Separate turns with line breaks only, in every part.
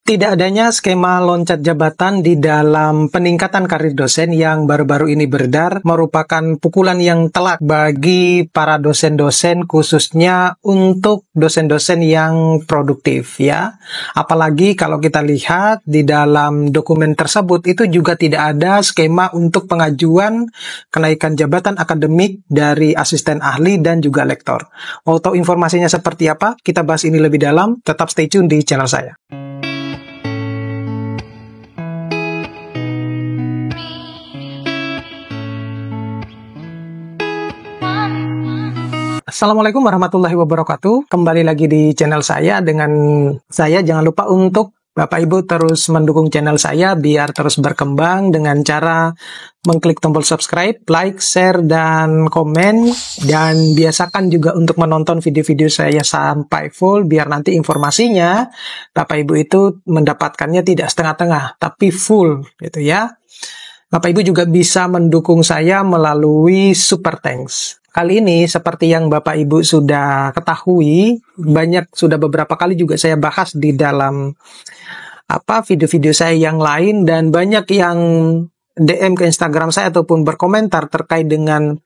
Tidak adanya skema loncat jabatan di dalam peningkatan karir dosen yang baru-baru ini beredar merupakan pukulan yang telak bagi para dosen-dosen, khususnya untuk dosen-dosen yang produktif ya. Apalagi kalau kita lihat di dalam dokumen tersebut itu juga tidak ada skema untuk pengajuan kenaikan jabatan akademik dari asisten ahli dan juga lektor. Mau tahu informasinya seperti apa? Kita bahas ini lebih dalam, tetap stay tune di channel saya. Assalamualaikum warahmatullahi wabarakatuh. Kembali lagi di channel saya dengan saya. Jangan lupa untuk Bapak Ibu terus mendukung channel saya biar terus berkembang dengan cara mengklik tombol subscribe, like, share, dan komen. Dan biasakan juga untuk menonton video-video saya sampai full biar nanti informasinya Bapak Ibu itu mendapatkannya tidak setengah-tengah tapi full gitu ya. Bapak Ibu juga bisa mendukung saya melalui Super Thanks. Kali ini seperti yang Bapak Ibu sudah ketahui, sudah beberapa kali juga saya bahas di dalam video-video saya yang lain, dan banyak yang DM ke Instagram saya ataupun berkomentar terkait dengan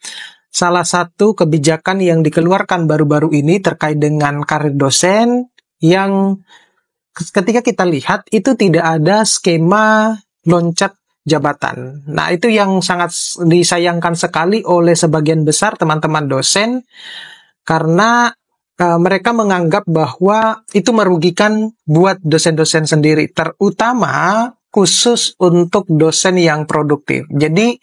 salah satu kebijakan yang dikeluarkan baru-baru ini terkait dengan karir dosen yang ketika kita lihat itu tidak ada skema loncat jabatan. Nah, itu yang sangat disayangkan sekali oleh sebagian besar teman-teman dosen karena mereka menganggap bahwa itu merugikan buat dosen-dosen sendiri, terutama khusus untuk dosen yang produktif. Jadi,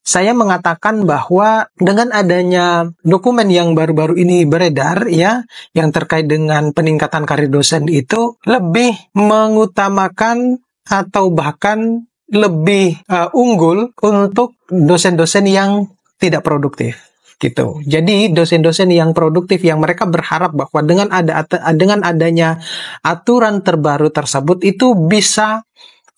saya mengatakan bahwa dengan adanya dokumen yang baru-baru ini beredar ya, yang terkait dengan peningkatan karir dosen itu lebih mengutamakan atau bahkan lebih unggul untuk dosen-dosen yang tidak produktif gitu. Jadi dosen-dosen yang produktif yang mereka berharap bahwa dengan adanya aturan terbaru tersebut itu bisa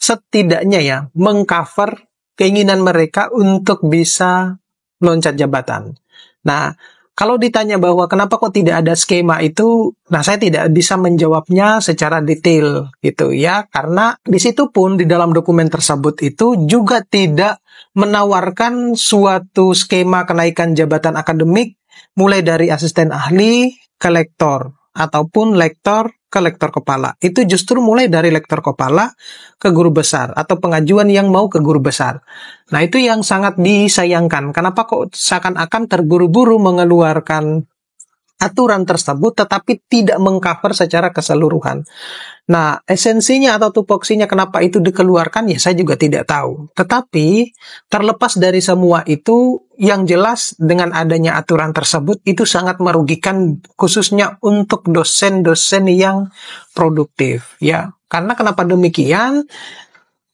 setidaknya ya mengcover keinginan mereka untuk bisa loncat jabatan. Nah, kalau ditanya bahwa kenapa kok tidak ada skema itu, nah saya tidak bisa menjawabnya secara detail gitu ya, karena di situ pun di dalam dokumen tersebut itu juga tidak menawarkan suatu skema kenaikan jabatan akademik mulai dari asisten ahli ke lektor ataupun lektor ke lektor kepala. Itu justru mulai dari lektor kepala ke guru besar atau pengajuan yang mau ke guru besar. Nah, itu yang sangat disayangkan. Kenapa kok seakan-akan terburu-buru mengeluarkan aturan tersebut tetapi tidak mengcover secara keseluruhan. Nah, esensinya atau tupoksinya kenapa itu dikeluarkan ya saya juga tidak tahu. Tetapi terlepas dari semua itu, yang jelas dengan adanya aturan tersebut itu sangat merugikan khususnya untuk dosen-dosen yang produktif ya. Karena kenapa demikian?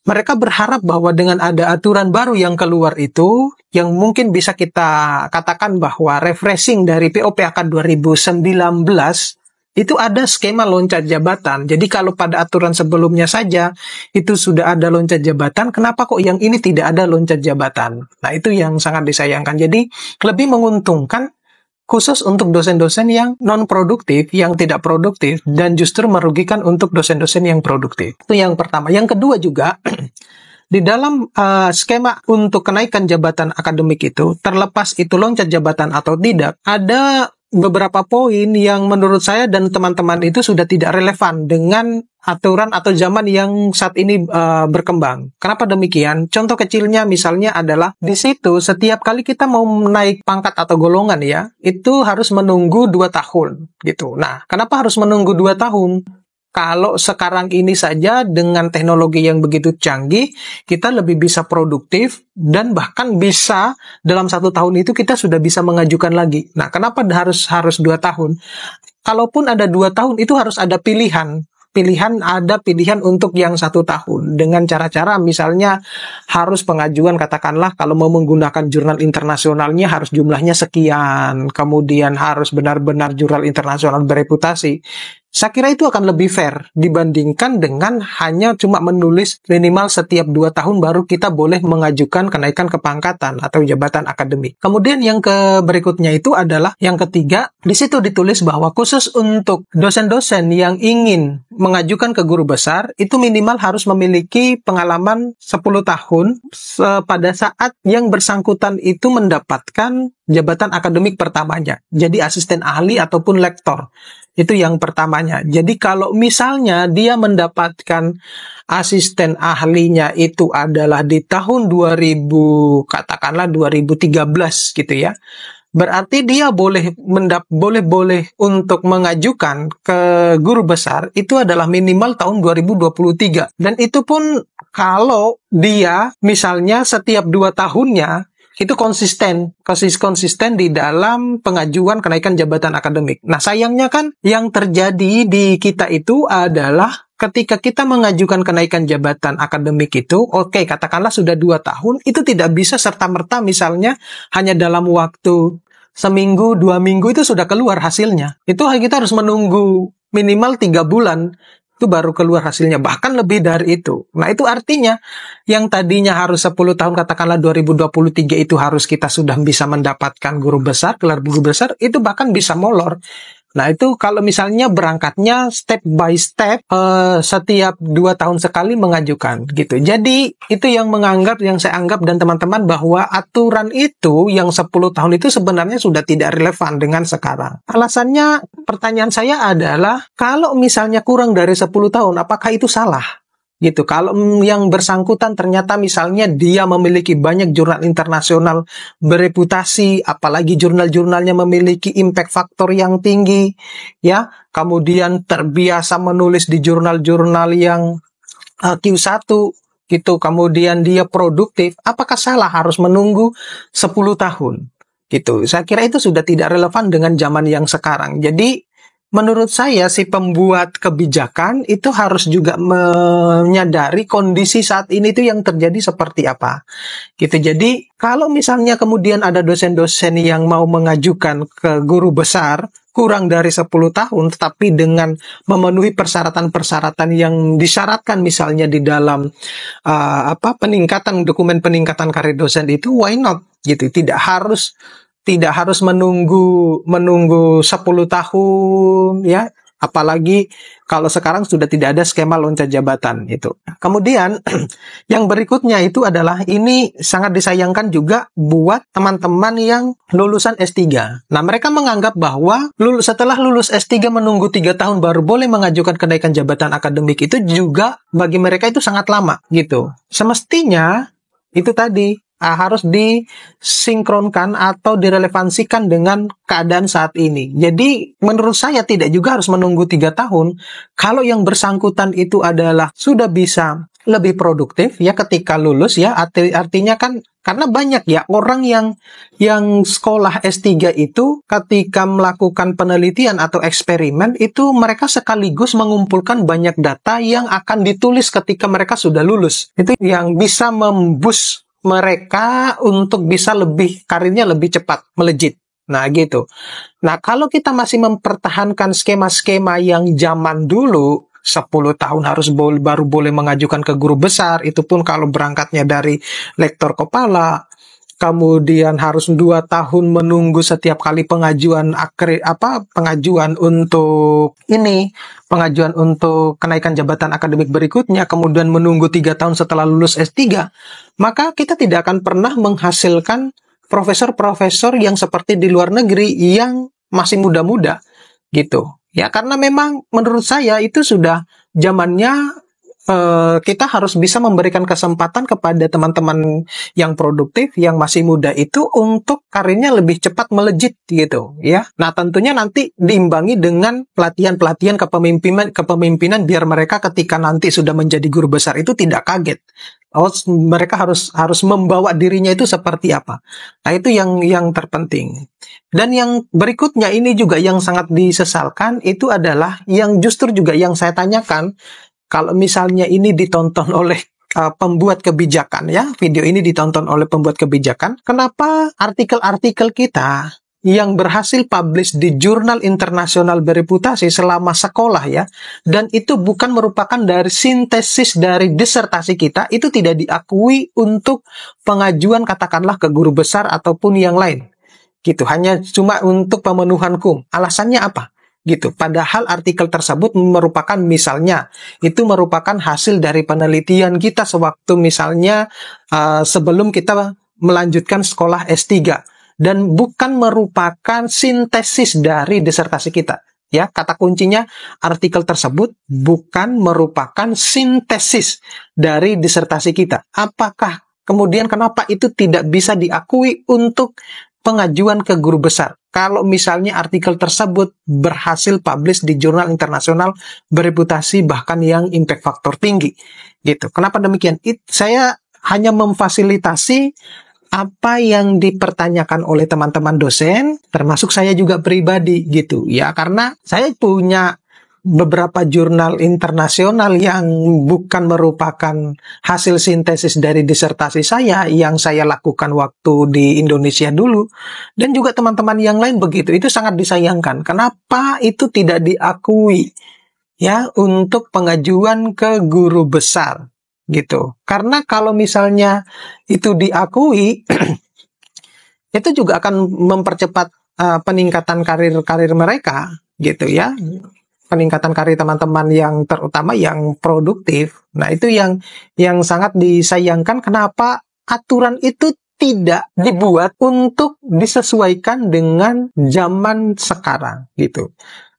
Mereka berharap bahwa dengan ada aturan baru yang keluar itu, yang mungkin bisa kita katakan bahwa refreshing dari POPAK 2019, itu ada skema loncat jabatan. Jadi kalau pada aturan sebelumnya saja itu sudah ada loncat jabatan, kenapa kok yang ini tidak ada loncat jabatan? Nah, itu yang sangat disayangkan. Jadi lebih menguntungkan khusus untuk dosen-dosen yang non-produktif, yang tidak produktif, dan justru merugikan untuk dosen-dosen yang produktif. Itu yang pertama. Yang kedua juga, di dalam skema untuk kenaikan jabatan akademik itu, terlepas itu loncat jabatan atau tidak, ada beberapa poin yang menurut saya dan teman-teman itu sudah tidak relevan dengan aturan atau zaman yang saat ini berkembang. Kenapa demikian? Contoh kecilnya misalnya adalah di situ setiap kali kita mau naik pangkat atau golongan ya, itu harus menunggu 2 tahun gitu. Nah, kenapa harus menunggu 2 tahun? Kalau sekarang ini saja dengan teknologi yang begitu canggih, kita lebih bisa produktif dan bahkan bisa dalam 1 tahun itu kita sudah bisa mengajukan lagi. Nah, kenapa harus 2 tahun? Kalaupun ada 2 tahun itu harus ada pilihan untuk yang 1 tahun dengan cara-cara misalnya harus pengajuan, katakanlah kalau mau menggunakan jurnal internasionalnya harus jumlahnya sekian, kemudian harus benar-benar jurnal internasional bereputasi. Saya kira itu akan lebih fair dibandingkan dengan hanya cuma menulis minimal setiap 2 tahun baru kita boleh mengajukan kenaikan kepangkatan atau jabatan akademik. Kemudian yang berikutnya itu adalah yang ketiga, di situ ditulis bahwa khusus untuk dosen-dosen yang ingin mengajukan ke guru besar itu minimal harus memiliki pengalaman 10 tahun pada saat yang bersangkutan itu mendapatkan jabatan akademik pertamanya. Jadi asisten ahli ataupun lektor. Itu yang pertamanya. Jadi kalau misalnya dia mendapatkan asisten ahlinya itu adalah di tahun 2000, katakanlah 2013 gitu ya. Berarti dia boleh untuk mengajukan ke guru besar itu adalah minimal tahun 2023. Dan itu pun kalau dia misalnya setiap 2 tahunnya itu konsisten di dalam pengajuan kenaikan jabatan akademik. Nah, sayangnya kan yang terjadi di kita itu adalah ketika kita mengajukan kenaikan jabatan akademik itu, oke, katakanlah sudah 2 tahun, itu tidak bisa serta-merta misalnya hanya dalam waktu seminggu, 2 minggu itu sudah keluar hasilnya. Itu kita harus menunggu minimal 3 bulan. Itu baru keluar hasilnya, bahkan lebih dari itu. Nah, itu artinya yang tadinya harus 10 tahun, katakanlah 2023 itu harus kita sudah bisa mendapatkan guru besar, gelar guru besar, itu bahkan bisa molor. Nah, itu kalau misalnya berangkatnya step by step, setiap 2 tahun sekali mengajukan, gitu. Jadi, itu yang saya anggap dan teman-teman bahwa aturan itu yang 10 tahun itu sebenarnya sudah tidak relevan dengan sekarang. Alasannya, pertanyaan saya adalah, kalau misalnya kurang dari 10 tahun, apakah itu salah? Gitu. Kalau yang bersangkutan ternyata misalnya dia memiliki banyak jurnal internasional bereputasi, apalagi jurnal-jurnalnya memiliki impact faktor yang tinggi, ya, kemudian terbiasa menulis di jurnal-jurnal yang Q1 gitu, kemudian dia produktif, apakah salah harus menunggu 10 tahun? Gitu. Saya kira itu sudah tidak relevan dengan zaman yang sekarang. Jadi menurut saya, si pembuat kebijakan itu harus juga menyadari kondisi saat ini itu yang terjadi seperti apa. Gitu. Jadi, kalau misalnya kemudian ada dosen-dosen yang mau mengajukan ke guru besar kurang dari 10 tahun, tetapi dengan memenuhi persyaratan-persyaratan yang disyaratkan misalnya di dalam dokumen peningkatan karir dosen itu, why not? Gitu. Tidak harus menunggu 10 tahun ya, apalagi kalau sekarang sudah tidak ada skema loncat jabatan itu. Kemudian yang berikutnya itu adalah, ini sangat disayangkan juga buat teman-teman yang lulusan S3. Nah, mereka menganggap bahwa setelah lulus S3 menunggu 3 tahun baru boleh mengajukan kenaikan jabatan akademik itu juga bagi mereka itu sangat lama gitu. Semestinya itu tadi harus disinkronkan atau direlevansikan dengan keadaan saat ini. Jadi menurut saya tidak juga harus menunggu 3 tahun. Kalau yang bersangkutan itu adalah sudah bisa lebih produktif ya ketika lulus ya, artinya kan karena banyak ya orang yang sekolah S3 itu ketika melakukan penelitian atau eksperimen itu mereka sekaligus mengumpulkan banyak data yang akan ditulis ketika mereka sudah lulus. Itu yang bisa memboost mereka untuk bisa karirnya lebih cepat melejit. Nah, gitu. Nah, kalau kita masih mempertahankan skema-skema yang zaman dulu, 10 tahun baru boleh mengajukan ke guru besar, itu pun kalau berangkatnya dari lektor kepala, kemudian harus 2 tahun menunggu setiap kali pengajuan untuk kenaikan jabatan akademik berikutnya, kemudian menunggu 3 tahun setelah lulus S3, maka kita tidak akan pernah menghasilkan profesor-profesor yang seperti di luar negeri yang masih muda-muda gitu. Ya, karena memang menurut saya itu sudah zamannya kita harus bisa memberikan kesempatan kepada teman-teman yang produktif, yang masih muda itu untuk karirnya lebih cepat melejit gitu ya. Nah, tentunya nanti diimbangi dengan pelatihan-pelatihan kepemimpinan biar mereka ketika nanti sudah menjadi guru besar itu tidak kaget. Mereka harus membawa dirinya itu seperti apa. Nah, itu yang terpenting. Dan yang berikutnya ini juga yang sangat disesalkan itu adalah yang justru juga yang saya tanyakan. Kalau misalnya ini ditonton oleh pembuat kebijakan ya, video ini ditonton oleh pembuat kebijakan, kenapa artikel-artikel kita yang berhasil publish di jurnal internasional bereputasi selama sekolah ya, dan itu bukan merupakan dari sintesis dari disertasi kita, itu tidak diakui untuk pengajuan katakanlah ke guru besar ataupun yang lain. Gitu, hanya cuma untuk pemenuhan KUM. Alasannya apa? Gitu. Padahal artikel tersebut merupakan misalnya itu merupakan hasil dari penelitian kita sewaktu misalnya sebelum kita melanjutkan sekolah S3 dan bukan merupakan sintesis dari disertasi kita. Ya, kata kuncinya artikel tersebut bukan merupakan sintesis dari disertasi kita. Apakah kemudian kenapa itu tidak bisa diakui untuk pengajuan ke guru besar? Kalau misalnya artikel tersebut berhasil publish di jurnal internasional bereputasi bahkan yang impact factor tinggi. Gitu. Kenapa demikian? Saya hanya memfasilitasi apa yang dipertanyakan oleh teman-teman dosen, termasuk saya juga pribadi gitu ya, karena saya punya beberapa jurnal internasional yang bukan merupakan hasil sintesis dari disertasi saya yang saya lakukan waktu di Indonesia dulu, dan juga teman-teman yang lain begitu. Itu sangat disayangkan. Kenapa itu tidak diakui ya untuk pengajuan ke guru besar? Gitu. Karena kalau misalnya itu diakui, itu juga akan mempercepat peningkatan karir mereka, gitu ya. Peningkatan karir teman-teman yang terutama yang produktif. Nah, itu yang sangat disayangkan kenapa aturan itu tidak dibuat untuk disesuaikan dengan zaman sekarang, gitu.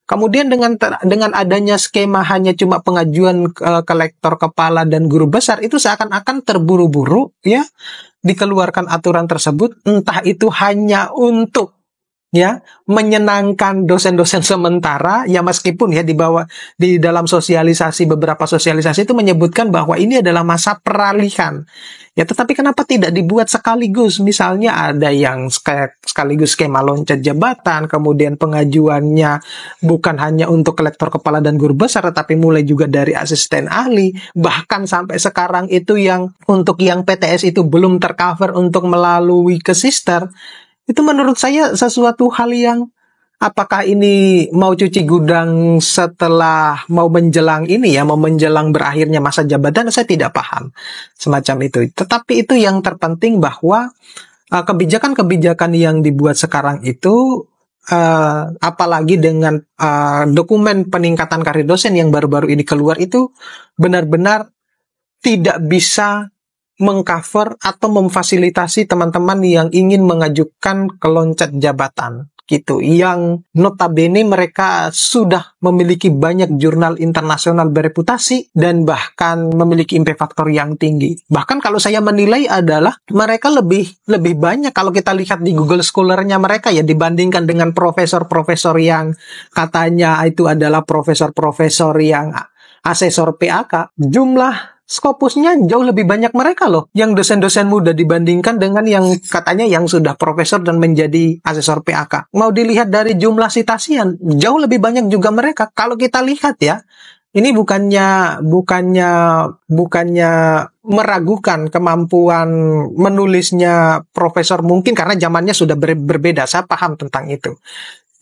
Kemudian dengan adanya skema hanya cuma pengajuan ke lektor kepala dan guru besar, itu seakan-akan terburu-buru ya dikeluarkan aturan tersebut, entah itu hanya untuk ya menyenangkan dosen-dosen sementara ya, meskipun ya di dalam beberapa sosialisasi itu menyebutkan bahwa ini adalah masa peralihan ya, tetapi kenapa tidak dibuat sekaligus? Misalnya ada yang sekaligus skema loncat jabatan, kemudian pengajuannya bukan hanya untuk lektor kepala dan guru besar, tetapi mulai juga dari asisten ahli, bahkan sampai sekarang itu yang untuk yang PTS itu belum tercover untuk melalui ke sister. Itu menurut saya sesuatu hal yang apakah ini mau cuci gudang setelah mau menjelang berakhirnya masa jabatan, saya tidak paham semacam itu. Tetapi itu yang terpenting bahwa kebijakan-kebijakan yang dibuat sekarang itu apalagi dengan dokumen peningkatan karir dosen yang baru-baru ini keluar itu benar-benar tidak bisa mengcover atau memfasilitasi teman-teman yang ingin mengajukan keloncat jabatan gitu, yang notabene mereka sudah memiliki banyak jurnal internasional bereputasi dan bahkan memiliki impact factor yang tinggi. Bahkan kalau saya menilai adalah mereka lebih banyak kalau kita lihat di Google Scholar-nya mereka ya, dibandingkan dengan profesor-profesor yang katanya itu adalah profesor-profesor yang asesor PAK. Jumlah Scopusnya jauh lebih banyak mereka loh, yang dosen-dosen muda dibandingkan dengan yang katanya yang sudah profesor dan menjadi asesor PAK. Mau dilihat dari jumlah sitasian, jauh lebih banyak juga mereka. Kalau kita lihat ya, ini bukannya meragukan kemampuan menulisnya profesor mungkin karena zamannya sudah berbeda. Saya paham tentang itu.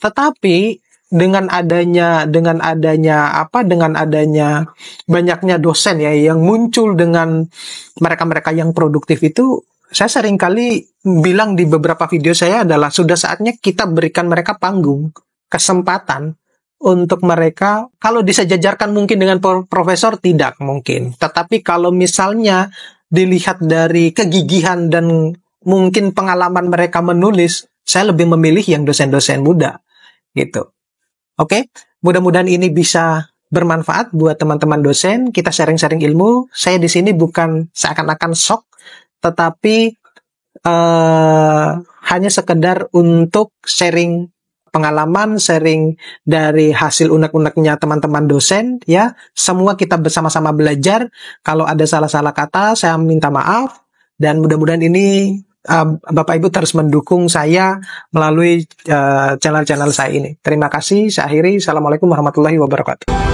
Tetapi dengan adanya banyaknya dosen ya yang muncul dengan mereka-mereka yang produktif itu, saya seringkali bilang di beberapa video saya adalah sudah saatnya kita berikan mereka panggung, kesempatan untuk mereka. Kalau disejajarkan mungkin dengan profesor tidak mungkin, tetapi kalau misalnya dilihat dari kegigihan dan mungkin pengalaman mereka menulis, saya lebih memilih yang dosen-dosen muda gitu. Oke, mudah-mudahan ini bisa bermanfaat buat teman-teman dosen. Kita sharing-sharing ilmu. Saya di sini bukan seakan-akan sok, tetapi hanya sekedar untuk sharing pengalaman, sharing dari hasil unek-uneknya teman-teman dosen. Ya, semua kita bersama-sama belajar. Kalau ada salah-salah kata, saya minta maaf. Dan mudah-mudahan ini Bapak Ibu terus mendukung saya melalui channel-channel saya ini. Terima kasih. Saya akhiri. Assalamualaikum warahmatullahi wabarakatuh.